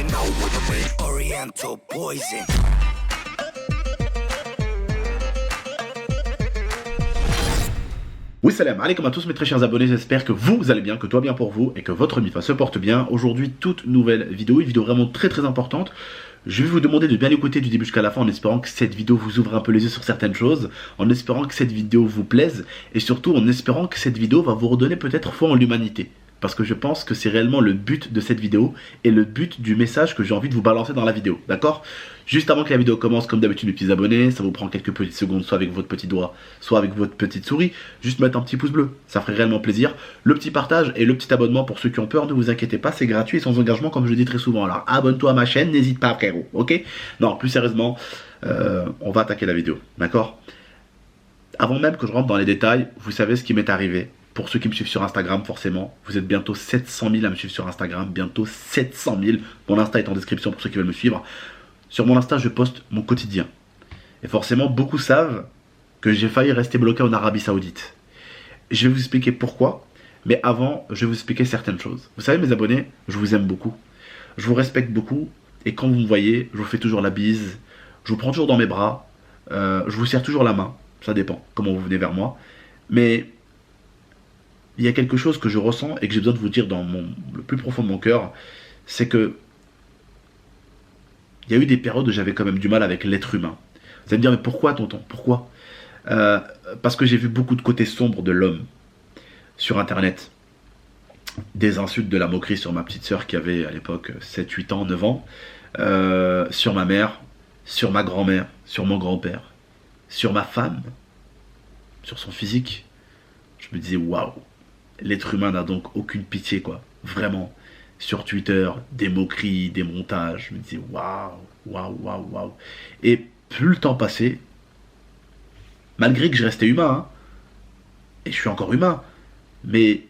know what I mean. Oriental poison. Oui, salam alaikum à tous mes très chers abonnés, j'espère que vous allez bien, que tout va bien pour vous et que votre MIFA se porte bien. Aujourd'hui, toute nouvelle vidéo, une vidéo vraiment très importante. Je vais vous demander de bien l'écouter du début jusqu'à la fin en espérant que cette vidéo vous ouvre un peu les yeux sur certaines choses, en espérant que cette vidéo vous plaise et surtout en espérant que cette vidéo va vous redonner peut-être foi en l'humanité. Parce que je pense que c'est réellement le but de cette vidéo et le but du message que j'ai envie de vous balancer dans la vidéo, d'accord? Juste avant que la vidéo commence, comme d'habitude, mes petits abonnés, ça vous prend quelques petites secondes, soit avec votre petit doigt, soit avec votre petite souris, juste mettre un petit pouce bleu, ça ferait réellement plaisir. Le petit partage et le petit abonnement pour ceux qui ont peur, ne vous inquiétez pas, c'est gratuit et sans engagement comme je le dis très souvent. Alors abonne-toi à ma chaîne, n'hésite pas frérot, ok? Non, plus sérieusement, on va attaquer la vidéo, d'accord? Avant même que je rentre dans les détails, vous savez ce qui m'est arrivé. Pour ceux qui me suivent sur Instagram, forcément, vous êtes bientôt 700 000 à me suivre sur Instagram, bientôt 700 000. Mon Insta est en description pour ceux qui veulent me suivre. Sur mon Insta, je poste mon quotidien. Et forcément, beaucoup savent que j'ai failli rester bloqué en Arabie Saoudite. Je vais vous expliquer pourquoi, mais avant, je vais vous expliquer certaines choses. Vous savez, mes abonnés, je vous aime beaucoup. Je vous respecte beaucoup. Et quand vous me voyez, je vous fais toujours la bise. Je vous prends toujours dans mes bras. Je vous serre toujours la main. Ça dépend comment vous venez vers moi. Mais il y a quelque chose que je ressens et que j'ai besoin de vous dire dans le plus profond de mon cœur, c'est que il y a eu des périodes où j'avais quand même du mal avec l'être humain. Vous allez me dire, mais pourquoi tonton? Pourquoi? Parce que j'ai vu beaucoup de côtés sombres de l'homme sur Internet. Des insultes, de la moquerie sur ma petite sœur qui avait à l'époque 7, 8 ans, 9 ans, sur ma mère, sur ma grand-mère, sur mon grand-père, sur ma femme, sur son physique. Je me disais, waouh! L'être humain n'a donc aucune pitié, quoi. Vraiment. Sur Twitter, des moqueries, des montages. Je me disais, waouh. Et plus le temps passait, malgré que je restais humain, hein, et je suis encore humain, mais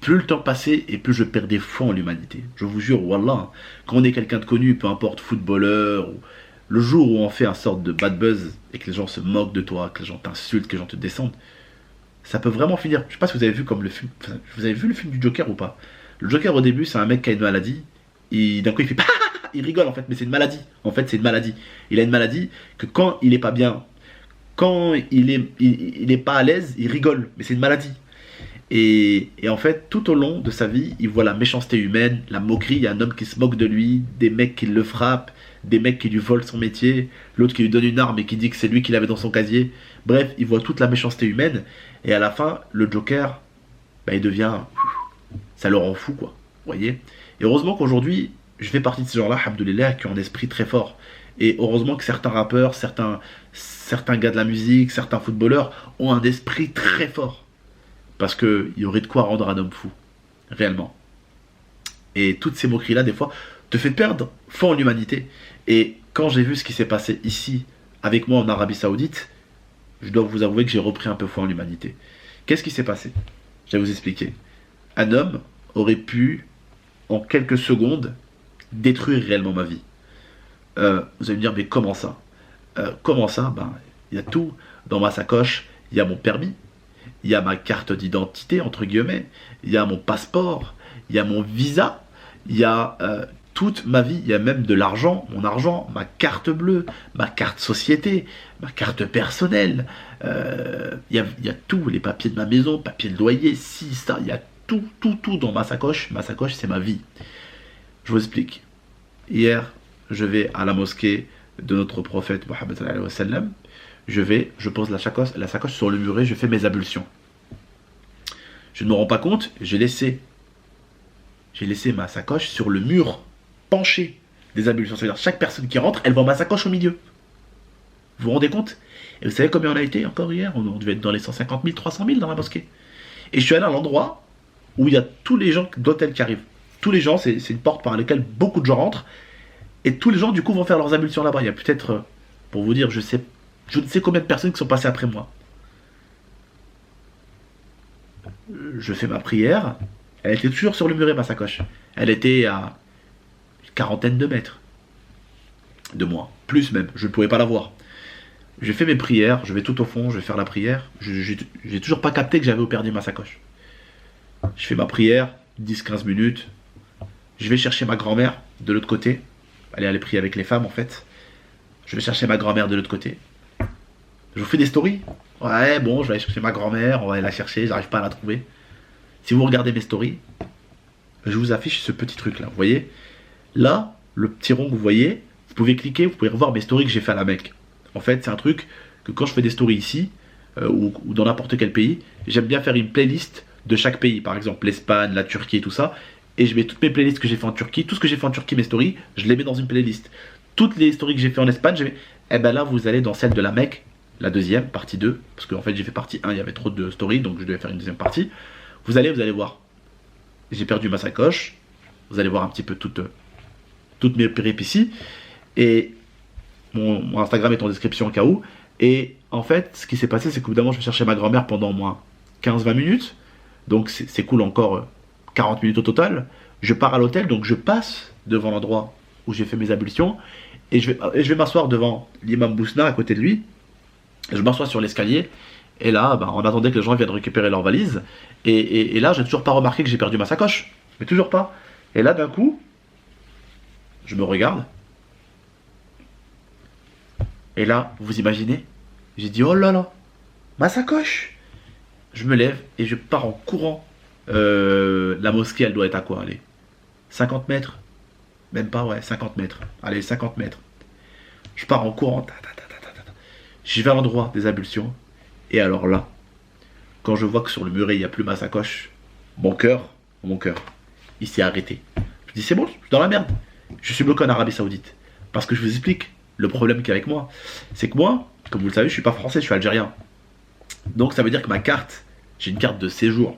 plus le temps passait et plus je perdais foi en l'humanité. Je vous jure, wallah, hein, quand on est quelqu'un de connu, peu importe, footballeur, ou le jour où on fait un sorte de bad buzz et que les gens se moquent de toi, que les gens t'insultent, que les gens te descendent, ça peut vraiment finir. Je sais pas si vous avez vu comme le film. Vous avez vu le film du Joker ou pas? Le Joker au début, c'est un mec qui a une maladie. D'un coup, il fait il rigole en fait, mais c'est une maladie. En fait, c'est une maladie. Il a une maladie que quand il est pas bien, quand il est pas à l'aise, il rigole, mais c'est une maladie. Et en fait, tout au long de sa vie, il voit la méchanceté humaine, la moquerie. Il y a un homme qui se moque de lui, des mecs qui le frappent, des mecs qui lui volent son métier, l'autre qui lui donne une arme et qui dit que c'est lui qui l'avait dans son casier. Bref, il voit toute la méchanceté humaine. Et à la fin, le Joker, il devient... Ça le rend fou, quoi. Vous voyez? Et heureusement qu'aujourd'hui, je fais partie de ces gens-là, alhamdoulilah, qui ont un esprit très fort. Et heureusement que certains rappeurs, certains gars de la musique, certains footballeurs ont un esprit très fort. Parce qu'il y aurait de quoi rendre un homme fou. Réellement. Et toutes ces moqueries-là, des fois, te fait perdre foi en l'humanité. Et quand j'ai vu ce qui s'est passé ici, avec moi en Arabie Saoudite, je dois vous avouer que j'ai repris un peu foi en l'humanité. Qu'est-ce qui s'est passé? Je vais vous expliquer. Un homme aurait pu, en quelques secondes, détruire réellement ma vie. Vous allez me dire, mais comment ça? Comment ça? Il y a tout dans ma sacoche. Il y a mon permis, il y a ma carte d'identité, entre guillemets, il y a mon passeport, il y a mon visa, il y a toute ma vie, il y a même de l'argent, mon argent, ma carte bleue, ma carte société, ma carte personnelle, il y a tout, les papiers de ma maison, papier de loyer, si, ça, il y a tout dans ma sacoche. Ma sacoche, c'est ma vie. Je vous explique. Hier, je vais à la mosquée de notre prophète Mohammed sallallahu alayhi wa sallam. Je pose la sacoche sur le muret, je fais mes ablutions. Je ne me rends pas compte, j'ai laissé ma sacoche sur le mur penché des ablutions. C'est-à-dire chaque personne qui rentre, elle voit ma sacoche au milieu. Vous vous rendez compte? Et vous savez combien on a été encore hier? On devait être dans les 150 000, 300 000 dans la mosquée. Et je suis allé à l'endroit où il y a tous les gens d'hôtel qui arrivent. Tous les gens, c'est une porte par laquelle beaucoup de gens rentrent. Et tous les gens, du coup, vont faire leurs ablutions là-bas. Il y a peut-être, pour vous dire, je ne sais combien de personnes qui sont passées après moi. Je fais ma prière. Elle était toujours sur le muret, ma sacoche. Elle était à une quarantaine de mètres de moi. Plus même, je ne pouvais pas la voir. Je fais mes prières, je vais tout au fond, je vais faire la prière. J'ai toujours pas capté que j'avais perdu ma sacoche. Je fais ma prière, 10-15 minutes. Je vais chercher ma grand-mère de l'autre côté. Elle est pris avec les femmes en fait. Je vais chercher ma grand-mère de l'autre côté. Je vous fais des stories. Ouais, bon, je vais aller chercher ma grand-mère, on va aller la chercher, j'arrive pas à la trouver. Si vous regardez mes stories, je vous affiche ce petit truc là. Vous voyez? Là, le petit rond que vous voyez, vous pouvez cliquer, vous pouvez revoir mes stories que j'ai fait à la Mecque. En fait, c'est un truc que quand je fais des stories ici, ou dans n'importe quel pays, j'aime bien faire une playlist de chaque pays. Par exemple, l'Espagne, la Turquie et tout ça. Et je mets toutes mes playlists que j'ai fait en Turquie, tout ce que j'ai fait en Turquie, mes stories, je les mets dans une playlist. Toutes les stories que j'ai fait en Espagne, je mets... Eh ben là, vous allez dans celle de la Mecque, la deuxième, partie 2. Parce qu'en fait, j'ai fait partie 1, il y avait trop de stories, donc je devais faire une deuxième partie. Vous allez voir. J'ai perdu ma sacoche. Vous allez voir un petit peu toutes mes péripéties. Et mon Instagram est en description au cas où. Et en fait, ce qui s'est passé, c'est qu'au bout d'un moment, je vais chercher ma grand-mère pendant au moins 15-20 minutes. Donc c'est cool, encore 40 minutes au total. Je pars à l'hôtel, donc je passe devant l'endroit où j'ai fait mes ablutions. Et je vais m'asseoir devant l'imam Bousna à côté de lui. Je m'assois sur l'escalier. Et là, on attendait que les gens viennent récupérer leurs valises. Et là, j'ai toujours pas remarqué que j'ai perdu ma sacoche. Mais toujours pas. Et là, d'un coup, je me regarde. Et là, vous imaginez, j'ai dit, oh là là, ma sacoche. Je me lève et je pars en courant. La mosquée, elle doit être à quoi? Allez, 50 mètres. Même pas, ouais, 50 mètres. Allez, 50 mètres. Je pars en courant. Je vais à l'endroit des ablutions. Et alors là, quand je vois que sur le muret, il n'y a plus ma sacoche, mon cœur, il s'est arrêté. Je dis, c'est bon, je suis dans la merde. Je suis bloqué en Arabie Saoudite. Parce que je vous explique le problème qu'il y a avec moi. C'est que moi, comme vous le savez, je suis pas français, je suis algérien. Donc ça veut dire que ma carte, j'ai une carte de séjour.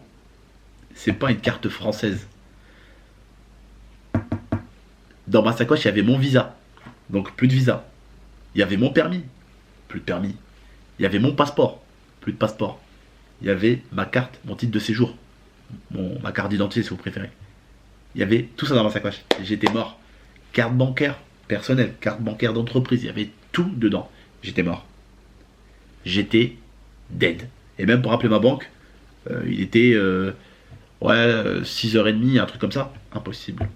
C'est pas une carte française. Dans ma sacoche, il y avait mon visa. Donc plus de visa. Il y avait mon permis. Plus de permis. Il y avait mon passeport. Plus de passeport. Il y avait ma carte, mon titre de séjour. Ma carte d'identité si vous préférez. Il y avait tout ça dans ma sacoche. J'étais mort. Carte bancaire personnelle, carte bancaire d'entreprise. Il y avait tout dedans. J'étais mort. J'étais dead. Et même pour appeler ma banque, il était 6h30, un truc comme ça. Impossible.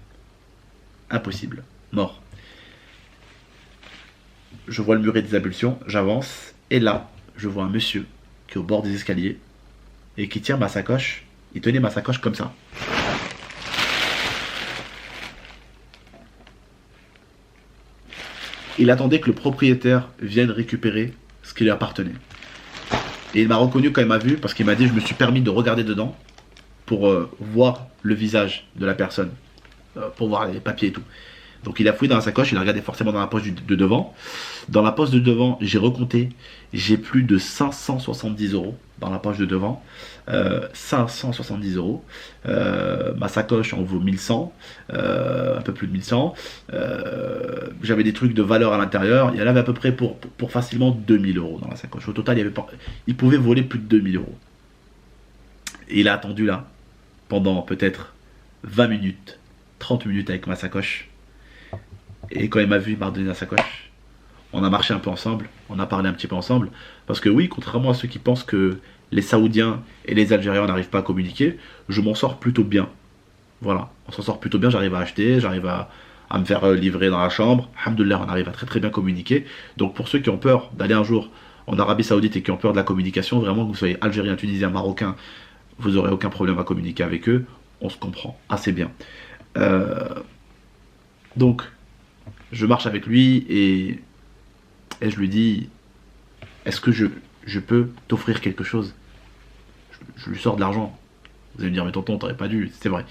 Impossible. Mort. Je vois le muret des ablutions, j'avance, et là, je vois un monsieur qui est au bord des escaliers et qui tient ma sacoche. Il tenait ma sacoche comme ça. Il attendait que le propriétaire vienne récupérer ce qui lui appartenait. Et il m'a reconnu quand il m'a vu parce qu'il m'a dit, je me suis permis de regarder dedans pour voir le visage de la personne, pour voir les papiers et tout. Donc il a fouillé dans la sacoche, il a regardé forcément dans la poche de devant. Dans la poche de devant, j'ai recompté, j'ai plus de 570 € dans la poche de devant. 570 €. Ma sacoche en vaut 1100, un peu plus de 1100. J'avais des trucs de valeur à l'intérieur. Il y en avait à peu près pour facilement 2000 € dans la sacoche. Au total, il pouvait voler plus de 2000 €. Et il a attendu là, pendant peut-être 20 minutes, 30 minutes avec ma sacoche. Et quand il m'a vu, il m'a redonné la sacoche. On a marché un peu ensemble, on a parlé un petit peu ensemble. Parce que oui, contrairement à ceux qui pensent que les Saoudiens et les Algériens n'arrivent pas à communiquer, je m'en sors plutôt bien. Voilà, on s'en sort plutôt bien, j'arrive à acheter, j'arrive à me faire livrer dans la chambre. Alhamdoulilah, on arrive à très très bien communiquer. Donc pour ceux qui ont peur d'aller un jour en Arabie Saoudite et qui ont peur de la communication, vraiment que vous soyez Algérien, Tunisien, Marocain, vous n'aurez aucun problème à communiquer avec eux. On se comprend assez bien. Donc, je marche avec lui et je lui dis, est-ce que je peux t'offrir quelque chose? Je lui sors de l'argent. Vous allez me dire, mais tonton, t'aurais pas dû, c'est vrai.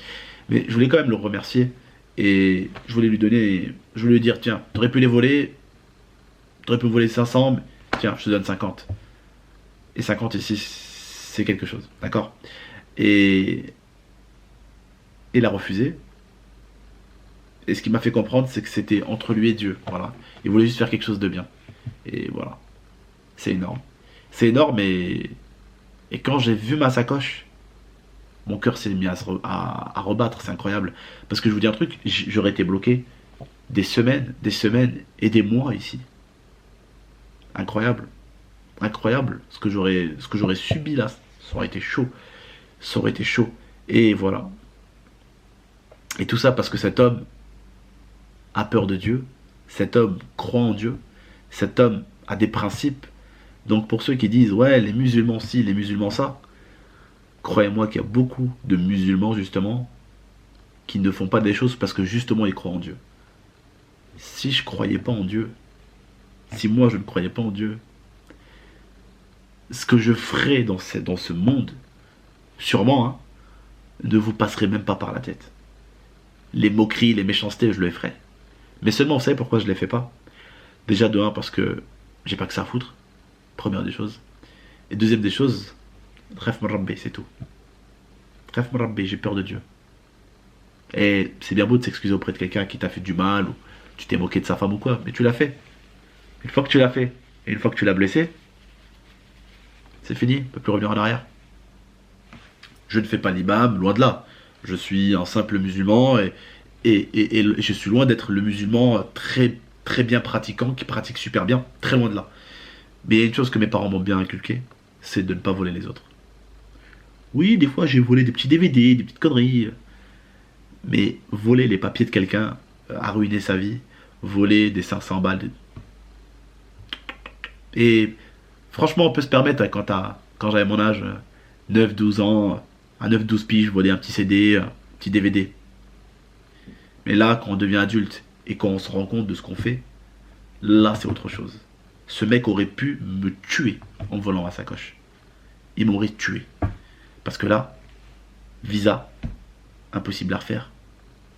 Mais je voulais quand même le remercier et je voulais lui donner, je voulais lui dire, tiens, t'aurais pu les voler, t'aurais pu me voler 500, mais tiens, je te donne 50. Et 50 ici, c'est quelque chose, d'accord? Et il a refusé. Et ce qui m'a fait comprendre, c'est que c'était entre lui et Dieu. Voilà. Il voulait juste faire quelque chose de bien. Et voilà. C'est énorme. C'est énorme et quand j'ai vu ma sacoche, mon cœur s'est mis à rebattre. C'est incroyable. Parce que je vous dis un truc, j'aurais été bloqué des semaines et des mois ici. Incroyable. Incroyable. Ce que j'aurais subi là, ça aurait été chaud. Ça aurait été chaud. Et voilà. Et tout ça parce que cet homme a peur de Dieu, cet homme croit en Dieu, cet homme a des principes. Donc pour ceux qui disent, ouais, les musulmans ci, les musulmans ça, croyez-moi qu'il y a beaucoup de musulmans justement qui ne font pas des choses parce que justement ils croient en Dieu. Si je croyais pas en Dieu, si moi je ne croyais pas en Dieu, ce que je ferais dans ce monde, sûrement, hein, ne vous passerait même pas par la tête. Les moqueries, les méchancetés, je le ferais. Mais seulement, vous savez pourquoi je ne les fais pas? Déjà de un, parce que j'ai pas que ça à foutre, première des choses. Et deuxième des choses, Ref Mrabbi, c'est tout. Ref Mrabbi, j'ai peur de Dieu. Et c'est bien beau de s'excuser auprès de quelqu'un qui t'a fait du mal, ou tu t'es moqué de sa femme ou quoi, mais tu l'as fait. Une fois que tu l'as fait, et une fois que tu l'as blessé, c'est fini, on ne peut plus revenir en arrière. Je ne fais pas l'imam, loin de là. Je suis un simple musulman et je suis loin d'être le musulman très, très bien pratiquant, qui pratique super bien, très loin de là. Mais il y a une chose que mes parents m'ont bien inculqué, c'est de ne pas voler les autres. Oui, des fois j'ai volé des petits DVD, des petites conneries. Mais voler les papiers de quelqu'un a ruiné sa vie. Voler des 500 balles. Et franchement, on peut se permettre, quand j'avais mon âge, 9-12 ans, à 9-12 piges, voler un petit CD, un petit DVD. Mais là, quand on devient adulte et quand on se rend compte de ce qu'on fait, là, c'est autre chose. Ce mec aurait pu me tuer en volant ma sacoche. Il m'aurait tué. Parce que là, visa, impossible à refaire.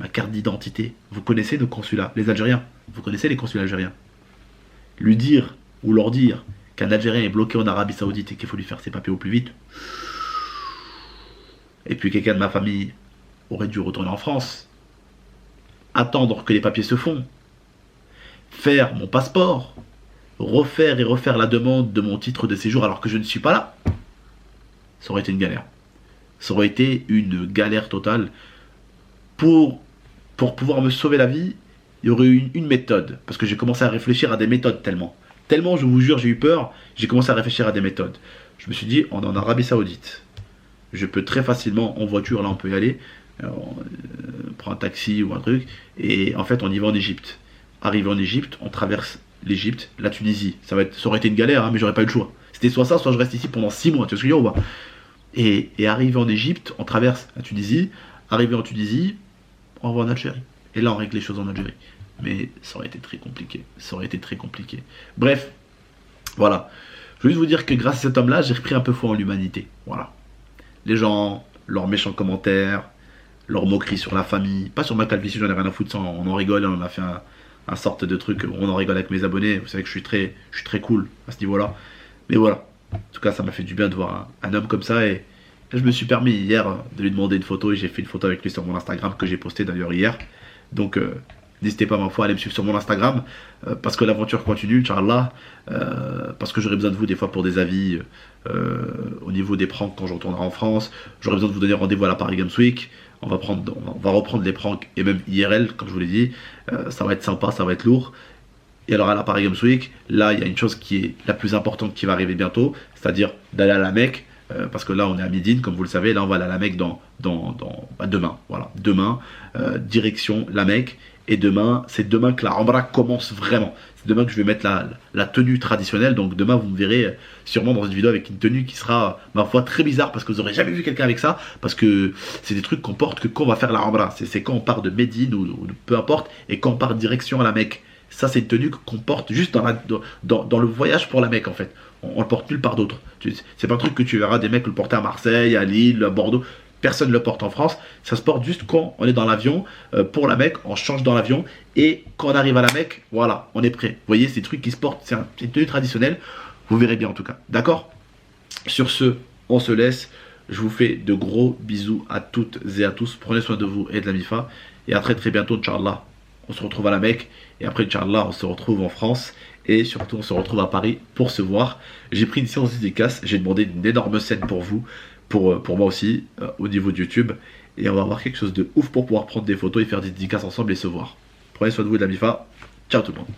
Ma carte d'identité. Vous connaissez nos consulats, les Algériens. Vous connaissez les consulats algériens. Lui dire ou leur dire qu'un Algérien est bloqué en Arabie Saoudite et qu'il faut lui faire ses papiers au plus vite. Et puis quelqu'un de ma famille aurait dû retourner en France. Attendre que les papiers se font. Faire mon passeport. Refaire et refaire la demande de mon titre de séjour alors que je ne suis pas là. Ça aurait été une galère. Ça aurait été une galère totale. Pour pouvoir me sauver la vie, il y aurait eu une méthode. Parce que j'ai commencé à réfléchir à des méthodes tellement. Tellement, je vous jure, j'ai eu peur, j'ai commencé à réfléchir à des méthodes. Je me suis dit, on est en Arabie Saoudite. Je peux très facilement, en voiture, là on peut y aller, on prend un taxi ou un truc, et en fait on y va en Égypte. Arrivé en Égypte, on traverse l'Égypte, la Tunisie. Ça aurait été une galère, hein, mais j'aurais pas eu le choix. C'était soit ça, soit je reste ici pendant 6 mois, tu vois ce que je veux dire ou pas? Et arrivé en Égypte, on traverse la Tunisie. Arrivé en Tunisie, on va en Algérie. Et là, on règle les choses en Algérie. Mais ça aurait été très compliqué. Ça aurait été très compliqué. Bref, voilà. Je veux juste vous dire que grâce à cet homme-là, j'ai repris un peu foi en l'humanité. Voilà. Les gens, leurs méchants commentaires, leurs moqueries sur la famille, pas sur ma calvitie, j'en ai rien à foutre, on en rigole, on a fait un sorte de truc, on en rigole avec mes abonnés. Vous savez que je suis très cool à ce niveau-là. Mais voilà. En tout cas, ça m'a fait du bien de voir un homme comme ça et je me suis permis hier de lui demander une photo et j'ai fait une photo avec lui sur mon Instagram que j'ai posté d'ailleurs hier. Donc n'hésitez pas ma foi à aller me suivre sur mon Instagram parce que l'aventure continue, Inch'Allah. Parce que j'aurai besoin de vous des fois pour des avis au niveau des pranks quand je retournerai en France. J'aurai besoin de vous donner rendez-vous à la Paris Games Week. On va reprendre les pranks et même IRL comme je vous l'ai dit. Ça va être sympa, ça va être lourd. Et alors à la Paris Games Week, là il y a une chose qui est la plus importante qui va arriver bientôt, c'est-à-dire d'aller à la Mecque. Parce que là on est à Médine comme vous le savez, là on va aller à la Mecque demain, voilà, demain, direction la Mecque, et c'est demain que la Umrah commence vraiment, c'est demain que je vais mettre la tenue traditionnelle, donc demain vous me verrez sûrement dans une vidéo avec une tenue qui sera, ma foi, très bizarre, parce que vous n'aurez jamais vu quelqu'un avec ça, parce que c'est des trucs qu'on porte que quand on va faire la Umrah, c'est quand on part de Médine ou peu importe, et quand on part direction à la Mecque. Ça, c'est une tenue qu'on porte juste dans le voyage pour la Mecque, en fait. On le porte nulle part d'autre. C'est pas un truc que tu verras des mecs le porter à Marseille, à Lille, à Bordeaux. Personne ne le porte en France. Ça se porte juste quand on est dans l'avion pour la Mecque. On change dans l'avion. Et quand on arrive à la Mecque, voilà, on est prêt. Vous voyez, ces trucs qui se portent, c'est une tenue traditionnelle. Vous verrez bien, en tout cas. D'accord? Sur ce, on se laisse. Je vous fais de gros bisous à toutes et à tous. Prenez soin de vous et de la MIFA. Et à très très bientôt, Inch'Allah. On se retrouve à la Mecque et après Inch'Allah on se retrouve en France et surtout on se retrouve à Paris pour se voir. J'ai pris une séance dédicace, j'ai demandé une énorme scène pour vous, pour moi aussi au niveau de YouTube et on va avoir quelque chose de ouf pour pouvoir prendre des photos et faire des dédicaces ensemble et se voir. Prenez soin de vous et de la MIFA, ciao tout le monde.